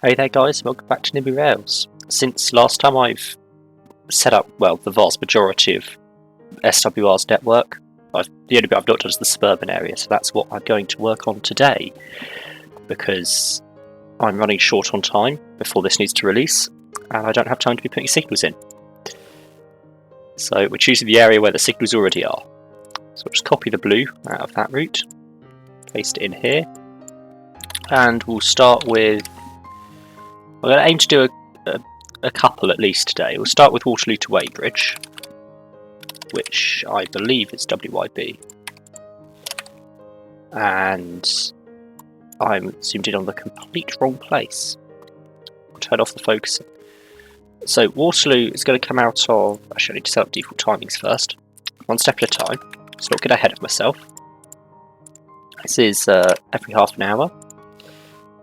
Hey there guys, welcome back to NIMBY Rails. Since last time I've set up, well, the vast majority of SWR's network. The only bit I've not done is the suburban area, so that's what I'm going to work on today, because I'm running short on time before this needs to release, and I don't have time to be putting signals in. So we're choosing the area where the signals already are. So I'll just copy the blue out of that route, paste it in here, and we'll start with... I'm going to aim to do a couple at least today. We'll start with Waterloo to Weybridge, which I believe is WYB. And I'm zoomed in on the complete wrong place. I'll turn off the focusing. So Waterloo is going to come out of... Actually, I need to set up default timings first. One step at a time. So I'll get ahead of myself. This is every half an hour.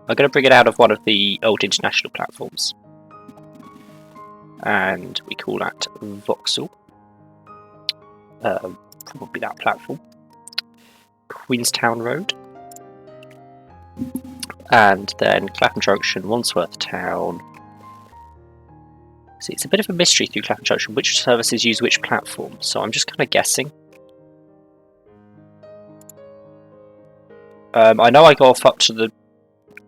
I'm going to bring it out of one of the old international platforms. And we call that Vauxhall. Probably that platform. Queenstown Road. And then Clapham Junction, Wandsworth Town. See, it's a bit of a mystery through Clapham Junction which services use which platform, so I'm just kind of guessing. I know I go off up to the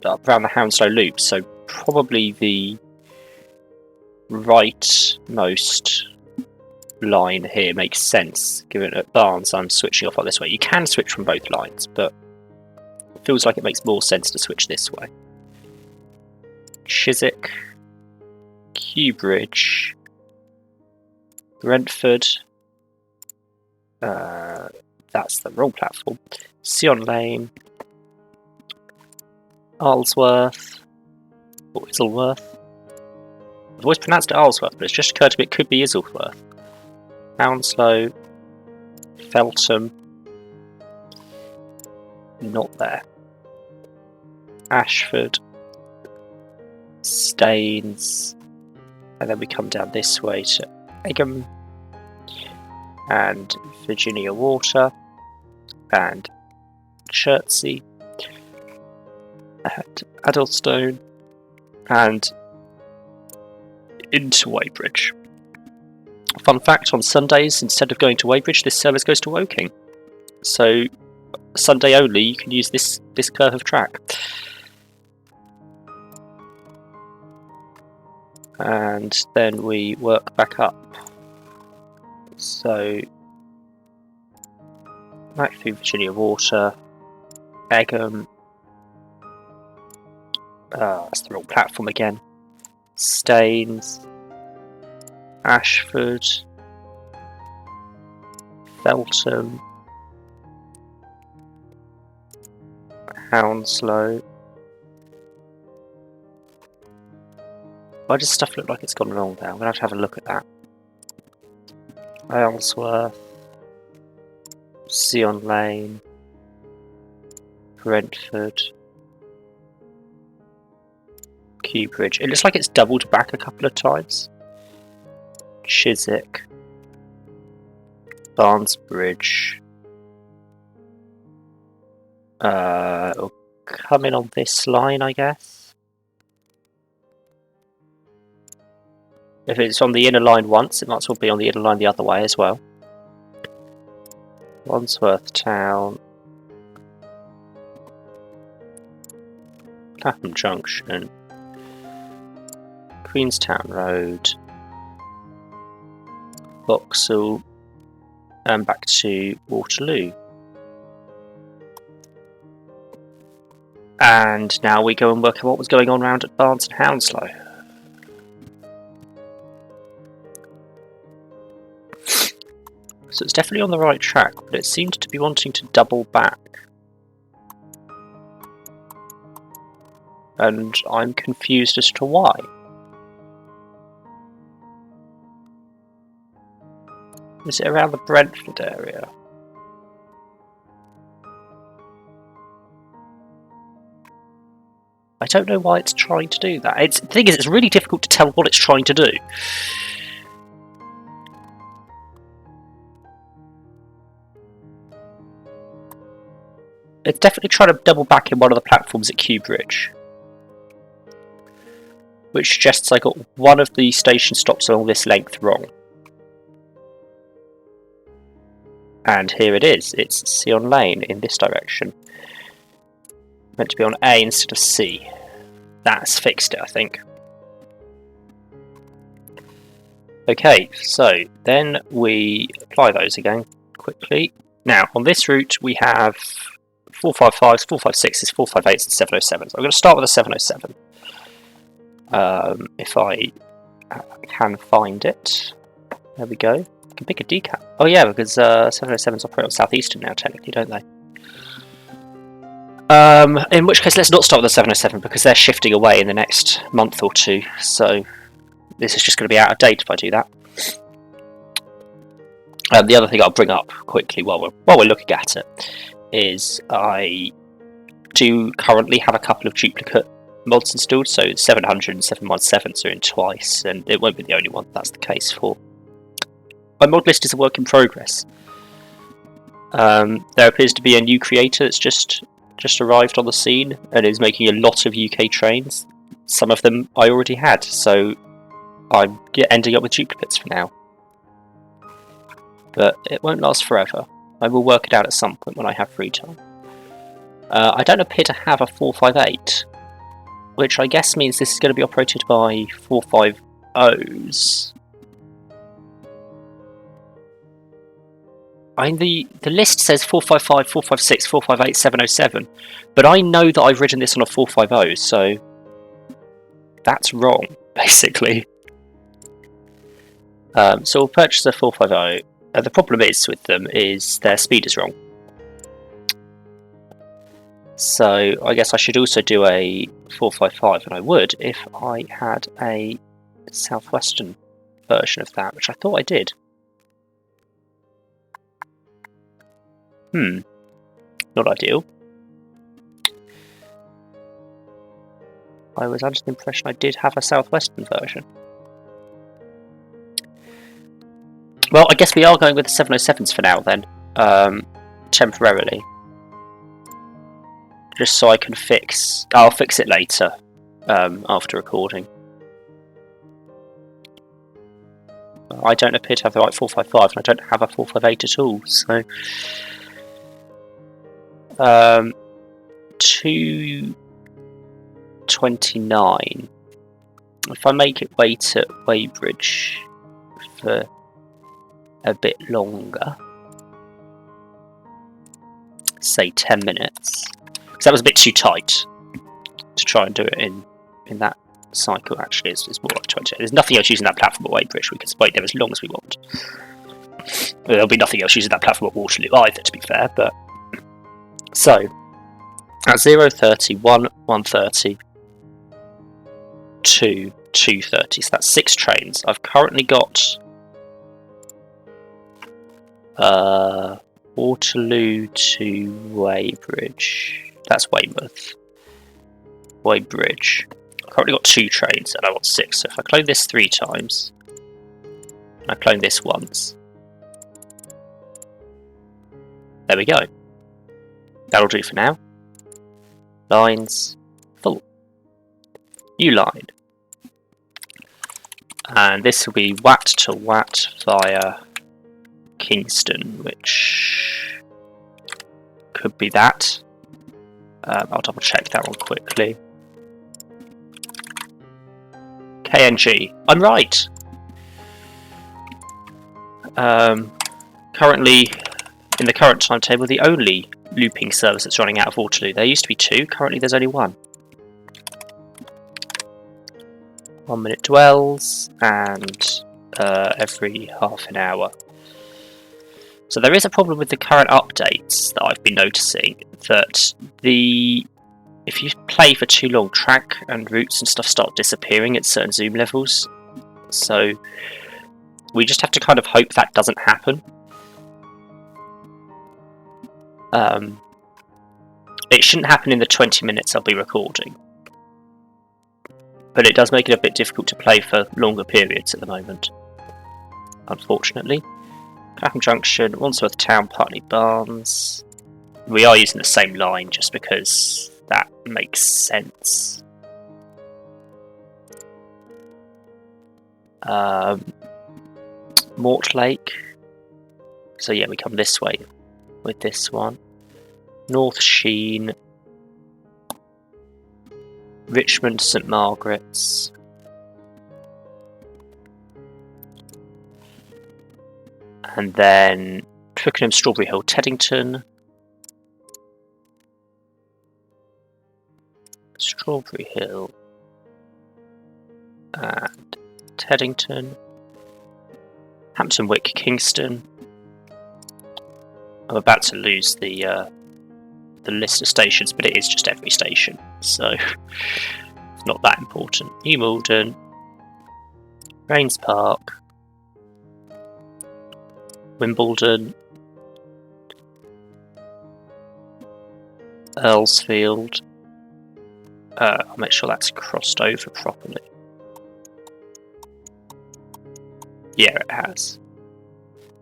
around the Hounslow Loop, so probably the rightmost line here makes sense, given at Barnes I'm switching off like this way. You can switch from both lines, but it feels like it makes more sense to switch this way. Chiswick, Kew-Bridge, Brentford, that's the wrong platform, Sion Lane, Alsworth, or Isleworth. I've always pronounced it Alsworth, but it's just occurred to me it could be Isleworth. Hounslow, Feltham, not there. Ashford, Staines, and then we come down this way to Egham, and Virginia Water, and Chertsey, and Addlestone, and into Weybridge. Fun fact, on Sundays, instead of going to Weybridge, this service goes to Woking. So, Sunday only, you can use this curve of track. And then we work back up. So, back through Virginia Water, Egham, that's the wrong platform again, Staines, Ashford, Feltham, Hounslow. Why does stuff look like it's gone wrong there? I'm going to have a look at that. Aylesworth, Sion Lane, Brentford, Kew-Bridge. It looks like it's doubled back a couple of times. Chiswick, Barnesbridge. It'll come in on this line, I guess. If it's on the inner line once, it might as well be on the inner line the other way as well. Wandsworth Town, Clapham Junction, Queenstown Road, Vauxhall, and back to Waterloo. And now we go and work out what was going on round at Barnes and Hounslow. So it's definitely on the right track, but it seems to be wanting to double back. And I'm confused as to why. Is it around the Brentford area? I don't know why it's trying to do that. The thing is, it's really difficult to tell what it's trying to do. It's definitely trying to double back in one of the platforms at Kew-Bridge. which suggests I got one of the station stops along this length wrong. And here it is, it's Sion Lane in this direction. Meant to be on A instead of C. That's fixed it, I think. Okay, so then we apply those again quickly. Now, on this route we have 455s, 456s, 458s and 707s. I'm going to start with a 707. If I can find it. There we go. I can pick a decal. Oh yeah, because 707s operate on Southeastern now, technically, don't they? In which case, let's not start with the 707 because they're shifting away in the next month or two. So this is just going to be out of date if I do that. The other thing I'll bring up quickly while we're looking at it is I do currently have a couple of duplicate mods installed. So 700 and 717s are in twice, and it won't be the only one that's the case for. My mod list is a work in progress. There appears to be a new creator that's just arrived on the scene and is making a lot of UK trains. Some of them I already had, so I'm ending up with duplicates for now. But it won't last forever. I will work it out at some point when I have free time. I don't appear to have a 458, which I guess means this is going to be operated by 450s. I mean, the list says 455, 456, 458, 707, but I know that I've written this on a 450, so that's wrong, basically. So we'll purchase a 450. The problem is with them is their speed is wrong. So I guess I should also do a 455, and I would if I had a southwestern version of that, which I thought I did. Not ideal. I was under the impression I did have a southwestern version. Well, I guess we are going with the 707s for now then, temporarily. Just so I can I'll fix it later, after recording. I don't appear to have the right 455, and I don't have a 458 at all, so... 229. If I make it wait at Weybridge for a bit longer, say 10 minutes, because that was a bit too tight to try and do it in that cycle. Actually, it's more like 20. There's nothing else using that platform at Weybridge. We can wait there as long as we want. There'll be nothing else using that platform at Waterloo either, to be fair, but so, at 0:30, 1:30, 2, 2:30. So that's 6 trains. I've currently got Waterloo to Weybridge. That's Weymouth. Weybridge. I've currently got 2 trains and I want 6. So if I clone this 3 times, and I clone this once, there we go. That'll do for now. Lines full. New line. And this will be Watt to Watt via Kingston, which could be that. I'll double check that one quickly. KNG. I'm right! Currently, in the current timetable, the only looping service that's running out of Waterloo. There used to be 2, currently there's only 1. 1 minute dwells, and every half an hour. So there is a problem with the current updates that I've been noticing, that if you play for too long, track and routes and stuff start disappearing at certain zoom levels. So we just have to kind of hope that doesn't happen. It shouldn't happen in the 20 minutes I'll be recording, but it does make it a bit difficult to play for longer periods at the moment, unfortunately. Clapham Junction, Wandsworth Town, Putney Barnes. We are using the same line just because that makes sense. Mortlake. So yeah, we come this way with this one. North Sheen, Richmond, St Margaret's, and then Twickenham, Strawberry Hill, Teddington, Strawberry Hill, and Teddington, Hampton Wick, Kingston. I'm about to lose the list of stations, but it is just every station, so it's not that important. New Malden, Rains Park, Wimbledon, Earlsfield. I'll make sure that's crossed over properly. Yeah, it has.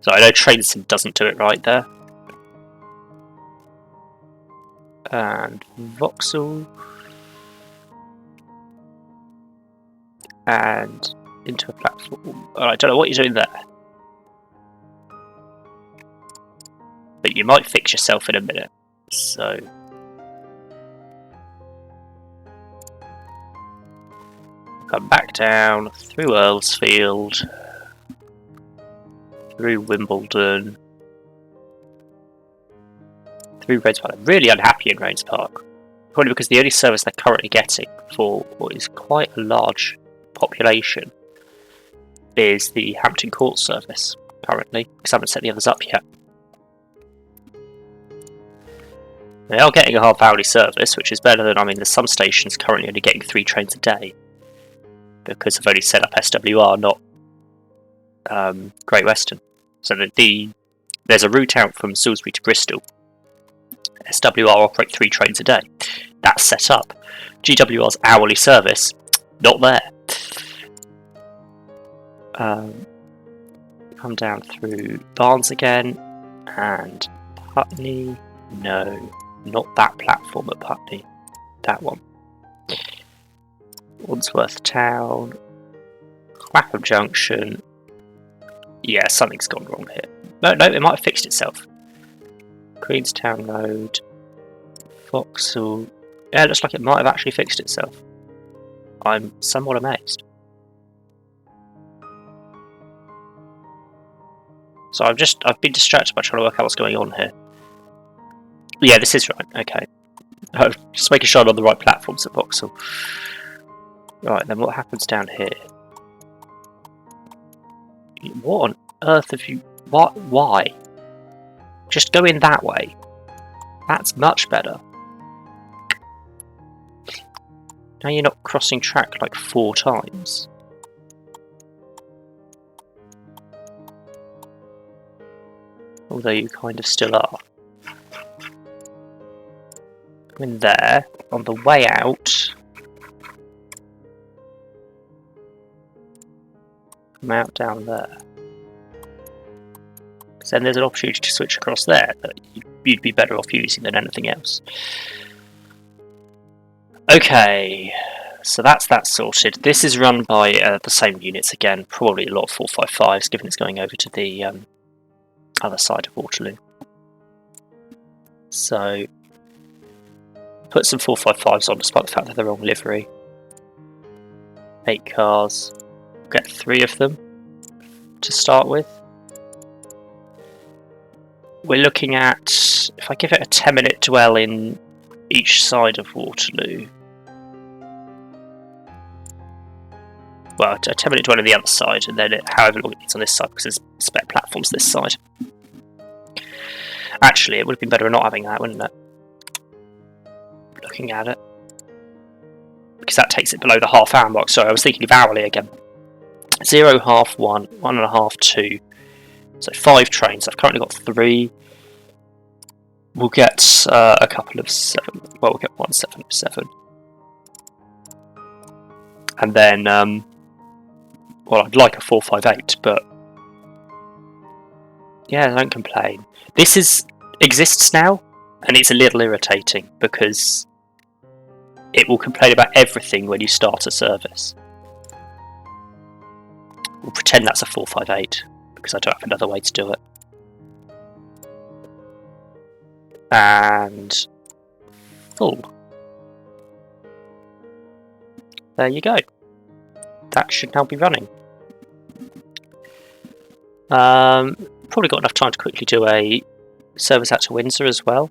So I know TrainSim doesn't do it right there. And Vauxhall. And into a platform. I don't know what you're doing there. But you might fix yourself in a minute. So come back down through Earlsfield, through Wimbledon, through Rains Park. I'm really unhappy in Rains Park, probably because the only service they're currently getting for what is quite a large population is the Hampton Court service currently, because I haven't set the others up yet. They are getting a half-hourly service, which is better than, I mean, there's some stations currently only getting 3 trains a day, because I've only set up SWR, not Great Western. So there's a route out from Salisbury to Bristol. SWR operate 3 trains a day. That's set up. GWR's hourly service, not there. Come down through Barnes again, and Putney. No, not that platform at Putney. That one. Wandsworth Town, Clapham Junction. Yeah, something's gone wrong here. No, it might have fixed itself. Queenstown Road, Vauxhall. Yeah, it looks like it might have actually fixed itself. I'm somewhat amazed. So I've been distracted by trying to work out what's going on here. Yeah, this is right. Okay, just making sure I'm on the right platforms at Vauxhall. Right, then what happens down here? What on earth have you... What? Why? Just go in that way. That's much better. Now you're not crossing track like 4 times. Although you kind of still are. Come in there. On the way out... Come out down there. Because then there's an opportunity to switch across there that you'd be better off using than anything else. Okay, so that's that sorted. This is run by the same units again, probably a lot of 455s, given it's going over to the other side of Waterloo. So, put some 455s on, despite the fact that they're wrong livery. 8 cars. Get 3 of them to start with. We're looking at, if I give it a 10-minute dwell in each side of Waterloo. Well, a 10-minute dwell on the other side, and then however long it needs on this side, because there's spare platforms this side. Actually, it would have been better not having that, wouldn't it? Looking at it. Because that takes it below the half-hour mark. Sorry, I was thinking of hourly again. 0, half, 1, 1.5, 2. So 5 trains. I've currently got 3. We'll get a couple of 7. Well, we'll get 1 7 of 7. And then, well, I'd like a 458, but yeah, don't complain. This exists now, and it's a little irritating because it will complain about everything when you start a service. We'll pretend that's a 458 because I don't have another way to do it. And full. There you go. That should now be running. Probably got enough time to quickly do a service out to Windsor as well.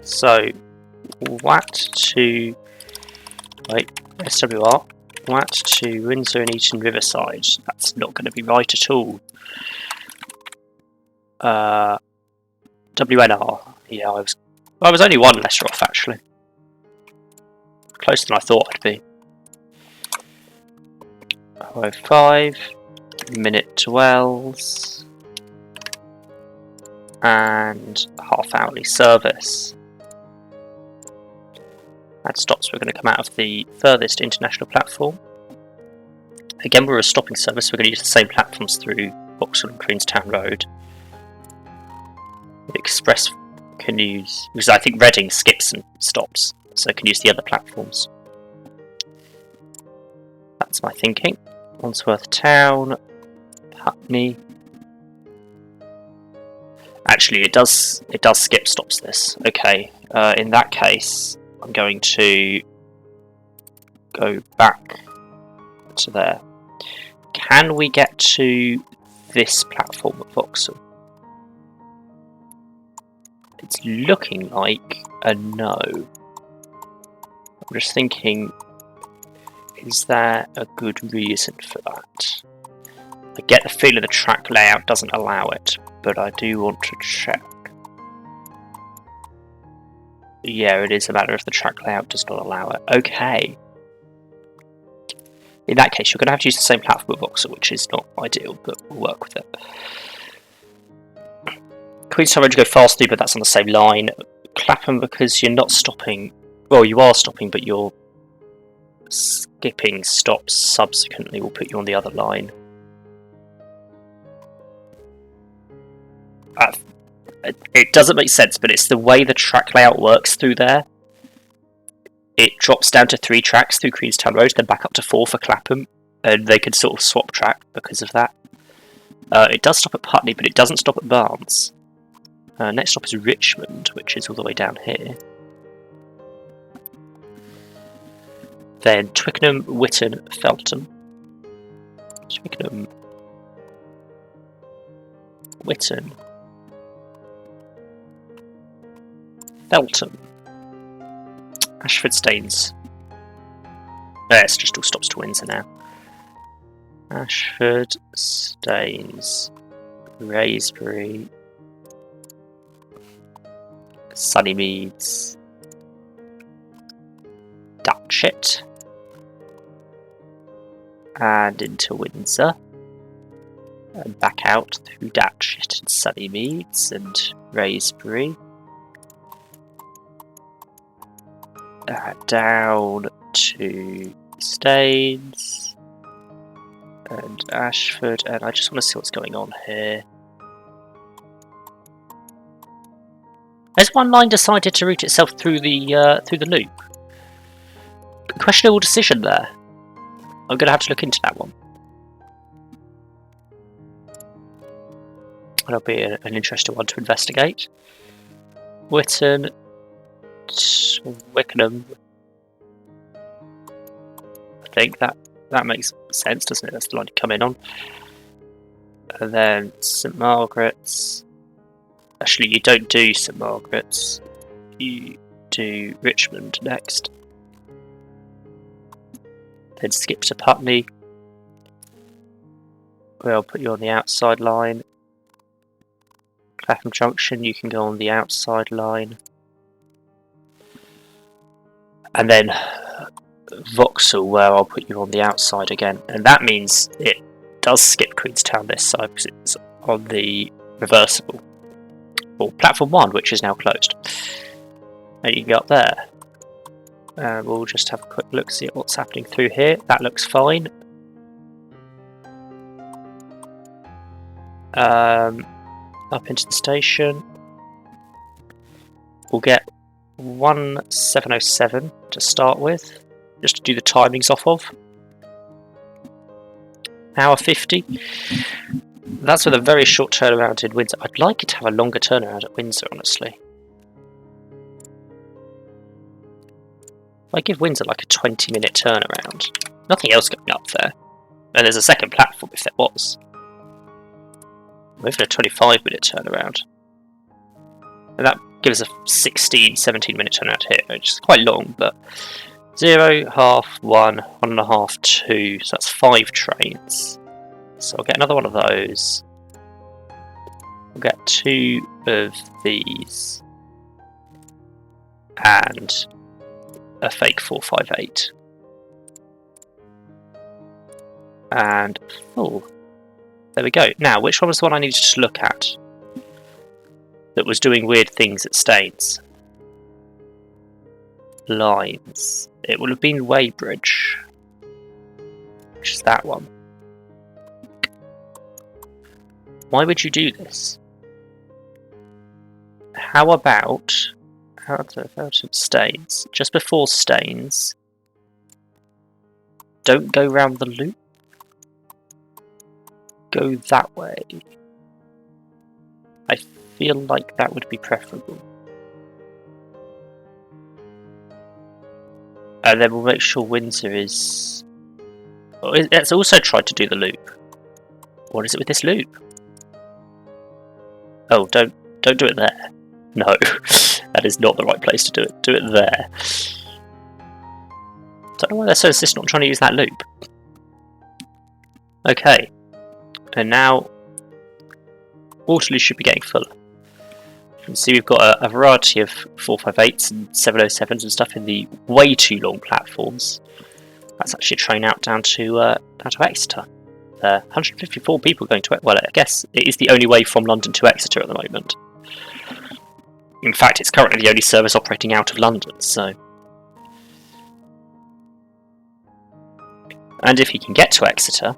So WAT to SWR, WAT to Windsor and Eton Riverside. That's not going to be right at all. WNR. Yeah, I was only one letter off actually. Closer than I thought I'd be. 05, minute dwells, and half-hourly service. That stops. We're going to come out of the furthest international platform. Again, we're a stopping service. We're going to use the same platforms through Vauxhall and Queenstown Road. The Express can use, because I think Reading skips and stops, so it can use the other platforms. That's my thinking. Wandsworth Town, Putney. Actually, it does skip stops this. Okay, in that case, I'm going to go back to there. Can we get to this platform at Vauxhall? It's looking like a no. I'm just thinking, is there a good reason for that? I get the feeling the track layout doesn't allow it, but I do want to check. Yeah, it is a matter of the track layout does not allow it. Okay. In that case, you're going to have to use the same platform at Vauxhall, which is not ideal, but we'll work with it. Queenstown Road you go faster, but that's on the same line. Clapham, because you're not stopping. Well, you are stopping, but you're skipping stops subsequently will put you on the other line. It doesn't make sense, but it's the way the track layout works through there. It drops down to 3 tracks through Queenstown Road, then back up to 4 for Clapham, and they could sort of swap track because of that. It does stop at Putney, but it doesn't stop at Barnes. Next stop is Richmond, which is all the way down here. Then Twickenham, Whitton, Feltham. Twickenham, Whitton, Feltham, Ashford, Staines. It's just all stops to Windsor now. Ashford, Staines, Raisbury, Sunnymeads, Datchet, and into Windsor, and back out through Datchet and Sunnymeads and Raisbury, down to Staines and Ashford, and I just want to see what's going on here. Has one line decided to route itself through the loop? Questionable decision there. I'm going to have to look into that one. That'll be an interesting one to investigate. Whitton, Twickenham. I think that makes sense, doesn't it? That's the line to come in on. And then St Margaret's. Actually, you don't do St Margaret's. You do Richmond next. Then skip to Putney. Where I'll put you on the outside line. Clapham Junction, you can go on the outside line. And then Vauxhall, where I'll put you on the outside again. And that means it does skip Queenstown this side because it's on the reversible. Or platform 1, which is now closed. And you can go up there. And we'll just have a quick look, see what's happening through here. That looks fine. Up into the station. We'll get 1707 to start with, just to do the timings off of. hour 50. That's with a very short turnaround in Windsor. I'd like it to have a longer turnaround at Windsor, honestly. If I give Windsor like a 20-minute turnaround, nothing else going up there. And there's a second platform if there was. Maybe a 25-minute turnaround. And that gives a 16, 17-minute turnaround here, which is quite long, but 0, half, 1, 1.5, 2, so that's 5 trains. So I'll get another one of those. We'll get 2 of these. And a fake 458. And full. There we go. Now, which one was the one I needed to look at that was doing weird things at Staines? Lines. It would have been Weybridge, which is that one. Why would you do this? How about out of Staines? Just before Staines, don't go round the loop. Go that way. I feel like that would be preferable. And then we'll make sure Windsor is... Oh, let's also try to do the loop. What is it with this loop? Oh, don't do it there. No, that is not the right place to do it. Do it there. Don't know why they're so insistent on trying to use that loop. Okay. And now Waterloo should be getting fuller. You can see we've got a variety of 458s and 707s and stuff in the way too long platforms. That's actually a train out down to Exeter. 154 people going to... Well, I guess it is the only way from London to Exeter at the moment. In fact, it's currently the only service operating out of London, so... And if you can get to Exeter,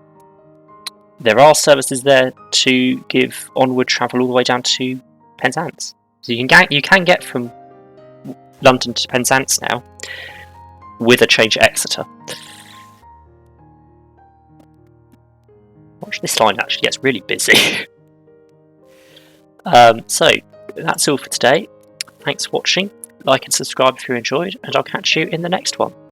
there are services there to give onward travel all the way down to Penzance. So you can get from London to Penzance now with a change at Exeter. Watch this line actually gets really busy. So that's all for today. Thanks for watching. Like and subscribe if you enjoyed, and I'll catch you in the next one.